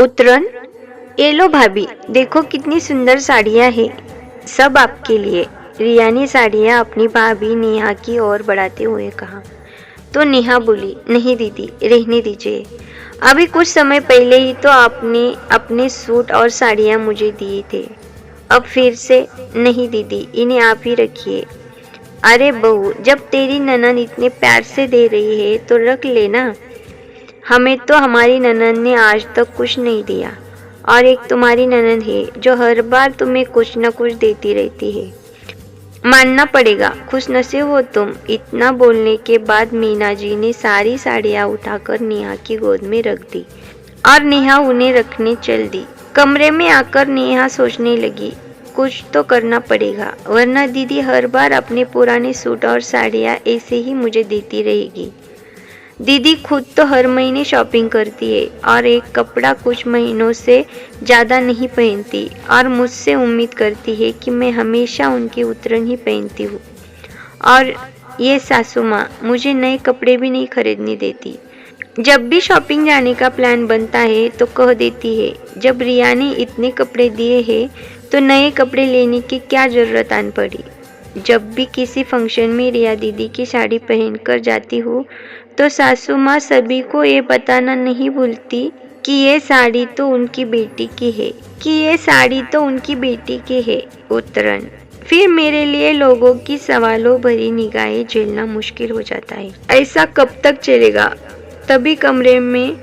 उतरन, ये लो भाभी, देखो कितनी सुंदर साड़ियाँ हैं, सब आपके लिए। रिया ने साड़ियाँ अपनी भाभी नेहा की ओर बढ़ाते हुए कहा। तो नेहा बोली, नहीं दीदी, रहने दीजिए। अभी कुछ समय पहले ही तो आपने अपने सूट और साड़ियाँ मुझे दिए थे, अब फिर से? नहीं दीदी, इन्हें आप ही रखिए। अरे बहू, जब तेरी ननद इतने प्यार से दे रही है तो रख लेना। हमें तो हमारी ननद ने आज तक कुछ नहीं दिया, और एक तुम्हारी ननद है जो हर बार तुम्हें कुछ न कुछ देती रहती है। मानना पड़ेगा, खुशनसीब हो तुम। इतना बोलने के बाद मीना जी ने सारी साड़ियाँ उठाकर नेहा की गोद में रख दी और नेहा उन्हें रखने चल दी। कमरे में आकर नेहा सोचने लगी, कुछ तो करना पड़ेगा, वरना दीदी हर बार अपने पुराने सूट और साड़ियाँ ऐसे ही मुझे देती रहेगी। दीदी खुद तो हर महीने शॉपिंग करती है और एक कपड़ा कुछ महीनों से ज़्यादा नहीं पहनती, और मुझसे उम्मीद करती है कि मैं हमेशा उनकी उतरन ही पहनती हूँ। और ये सासू माँ मुझे नए कपड़े भी नहीं खरीदने देती। जब भी शॉपिंग जाने का प्लान बनता है तो कह देती है, जब रिया ने इतने कपड़े दिए हैं तो नए कपड़े लेने की क्या ज़रूरत आन पड़ी। जब भी किसी फंक्शन में रिया दीदी की साड़ी पहनकर जाती हूँ तो सासू माँ सभी को ये बताना नहीं भूलती कि ये साड़ी तो उनकी बेटी की है, उतरन। फिर मेरे लिए लोगों की सवालों भरी निगाहें झेलना मुश्किल हो जाता है। ऐसा कब तक चलेगा? तभी कमरे में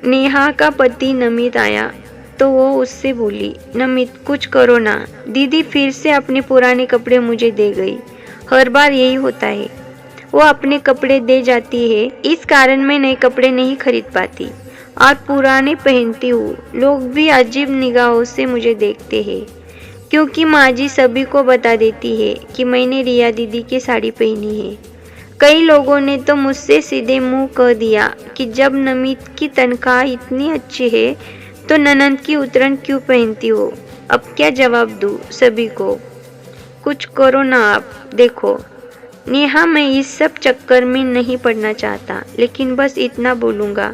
नेहा का पति नमित आया तो वो उससे बोली, नमित कुछ करो ना, दीदी फिर से अपने पुराने कपड़े मुझे दे गई। हर बार यही होता है, वो अपने कपड़े दे जाती है, इस कारण मैं नए कपड़े नहीं खरीद पाती और पुराने पहनती हूँ। लोग भी अजीब निगाहों से मुझे देखते हैं, क्योंकि माँ जी सभी को बता देती है कि मैंने रिया दीदी की साड़ी पहनी है। कई लोगों ने तो मुझसे सीधे मुंह कह दिया कि जब नमित की तनख्वाह इतनी अच्छी है तो ननद की उतरन क्यों पहनती हो। अब क्या जवाब दूँ सभी को? कुछ करो ना आप। देखो नेहा, मैं इस सब चक्कर में नहीं पड़ना चाहता, लेकिन बस इतना बोलूँगा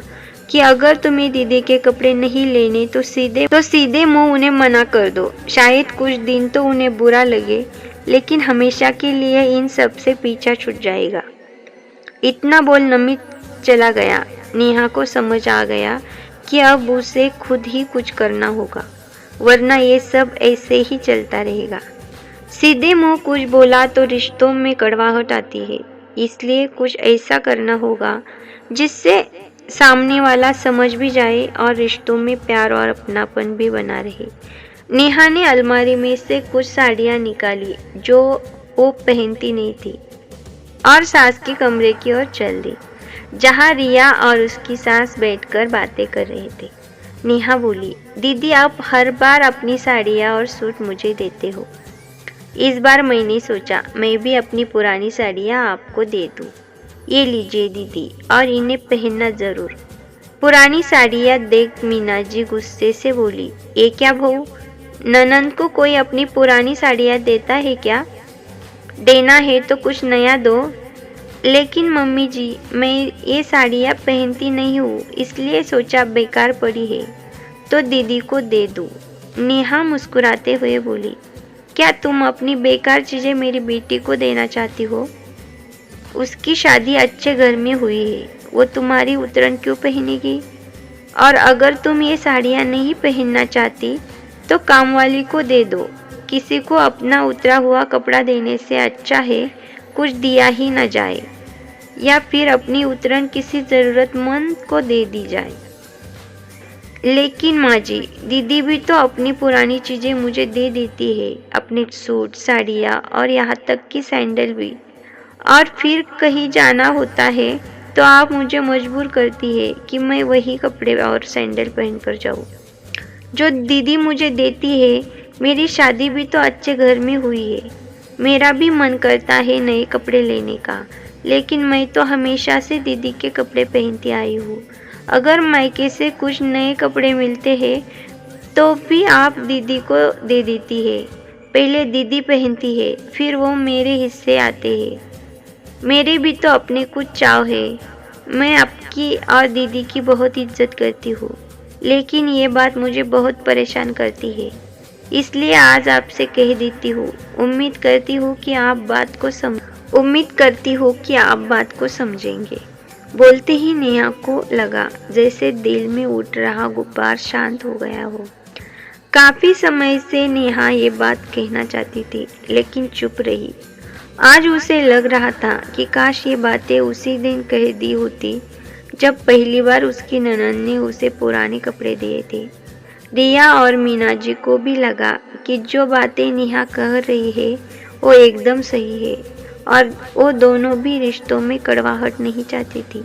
कि अगर तुम्हें दीदी के कपड़े नहीं लेने तो सीधे मुंह उन्हें मना कर दो। शायद कुछ दिन तो उन्हें बुरा लगे, लेकिन हमेशा के लिए इन सब से पीछा छूट जाएगा। इतना बोल नमित चला गया। नेहा को समझ आ गया कि अब उसे खुद ही कुछ करना होगा, वरना ये सब ऐसे ही चलता रहेगा। सीधे मुंह कुछ बोला तो रिश्तों में कड़वाहट आती है, इसलिए कुछ ऐसा करना होगा जिससे सामने वाला समझ भी जाए और रिश्तों में प्यार और अपनापन भी बना रहे। नेहा ने अलमारी में से कुछ साड़ियाँ निकाली जो वो पहनती नहीं थी और सास के कमरे की ओर चल दी, जहाँ रिया और उसकी सास बैठकर बातें कर रहे थे। नेहा बोली, दीदी आप हर बार अपनी साड़ियाँ और सूट मुझे देते हो। इस बार मैंने सोचा मैं भी अपनी पुरानी साड़ियाँ आपको दे दूँ। ये लीजिए दीदी, और इन्हें पहनना ज़रूर। पुरानी साड़ियाँ देख मीना जी गुस्से से बोली, ये क्या बहू, ननद को कोई अपनी पुरानी साड़ियाँ देता है क्या? देना है तो कुछ नया दो। लेकिन मम्मी जी, मैं ये साड़ियाँ पहनती नहीं हूँ, इसलिए सोचा बेकार पड़ी है तो दीदी को दे दूँ। नेहा मुस्कुराते हुए बोली, क्या तुम अपनी बेकार चीज़ें मेरी बेटी को देना चाहती हो? उसकी शादी अच्छे घर में हुई है, वो तुम्हारी उतरन क्यों पहनेगी? और अगर तुम ये साड़ियाँ नहीं पहनना चाहती तो कामवाली को दे दो। किसी को अपना उतरा हुआ कपड़ा देने से अच्छा है कुछ दिया ही न जाए, या फिर अपनी उतरन किसी ज़रूरतमंद को दे दी जाए। लेकिन माँ जी, दीदी भी तो अपनी पुरानी चीज़ें मुझे दे देती है, अपने सूट, साड़ियाँ और यहाँ तक कि सैंडल भी। और फिर कहीं जाना होता है तो आप मुझे मजबूर करती है कि मैं वही कपड़े और सैंडल पहनकर जाऊँ जो दीदी मुझे देती है। मेरी शादी भी तो अच्छे घर में हुई है, मेरा भी मन करता है नए कपड़े लेने का, लेकिन मैं तो हमेशा से दीदी के कपड़े पहनती आई हूँ। अगर मायके से कुछ नए कपड़े मिलते हैं तो भी आप दीदी को दे देती है। पहले दीदी पहनती है, फिर वो मेरे हिस्से आते हैं। मेरे भी तो अपने कुछ चाव है। मैं आपकी और दीदी की बहुत इज्जत करती हूँ। लेकिन ये बात मुझे बहुत परेशान करती है, इसलिए आज आपसे कह देती हूँ। उम्मीद करती हूँ कि आप बात को समझेंगे। बोलते ही नेहा को लगा जैसे दिल में उठ रहा गुब्बार शांत हो गया हो। काफी समय से नेहा ये बात कहना चाहती थी, लेकिन चुप रही। आज उसे लग रहा था कि काश ये बातें उसी दिन कह दी होती जब पहली बार उसकी ननद ने उसे पुराने कपड़े दिए थे। रिया और मीना जी को भी लगा कि जो बातें नेहा कह रही है वो एकदम सही है और वो दोनों भी रिश्तों में कड़वाहट नहीं चाहती थी।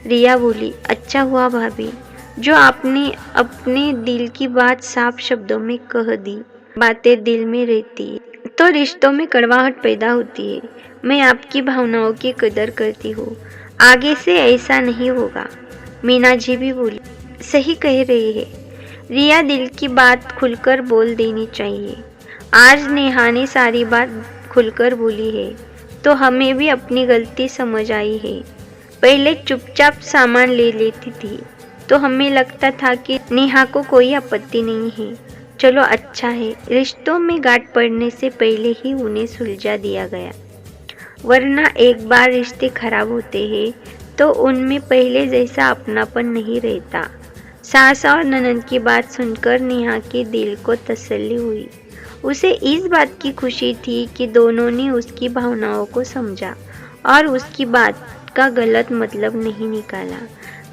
रिया बोली, अच्छा हुआ भाभी जो आपने अपने दिल की बात साफ शब्दों में कह दी। बातें दिल में रहती तो रिश्तों में कड़वाहट पैदा होती है। मैं आपकी भावनाओं की कदर करती हूँ, आगे से ऐसा नहीं होगा। मीना जी भी बोली, सही कह रही है रिया, दिल की बात खुलकर बोल देनी चाहिए। आज नेहा ने सारी बात खुलकर बोली है तो हमें भी अपनी गलती समझ आई है। पहले चुपचाप सामान ले लेती थी तो हमें लगता था कि नेहा को कोई आपत्ति नहीं है। चलो अच्छा है, रिश्तों में गांठ पड़ने से पहले ही उन्हें सुलझा दिया गया, वरना एक बार रिश्ते खराब होते हैं तो उनमें पहले जैसा अपनापन नहीं रहता। सास और ननद की बात सुनकर नेहा के दिल को तसल्ली हुई। उसे इस बात की खुशी थी कि दोनों ने उसकी भावनाओं को समझा और उसकी बात का गलत मतलब नहीं निकाला।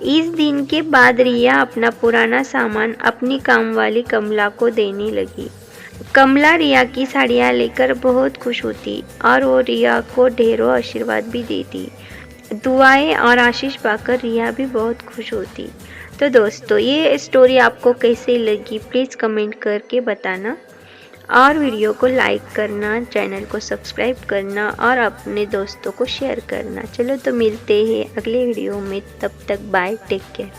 इस दिन के बाद रिया अपना पुराना सामान अपनी कामवाली कमला को देने लगी। कमला रिया की साड़ियाँ लेकर बहुत खुश होती और वो रिया को ढेरों आशीर्वाद भी देती। दुआएं और आशीष पाकर रिया भी बहुत खुश होती। तो दोस्तों, ये स्टोरी आपको कैसे लगी प्लीज़ कमेंट करके बताना और वीडियो को लाइक करना, चैनल को सब्सक्राइब करना और अपने दोस्तों को शेयर करना। चलो तो मिलते हैं अगले वीडियो में, तब तक बाय, टेक केयर।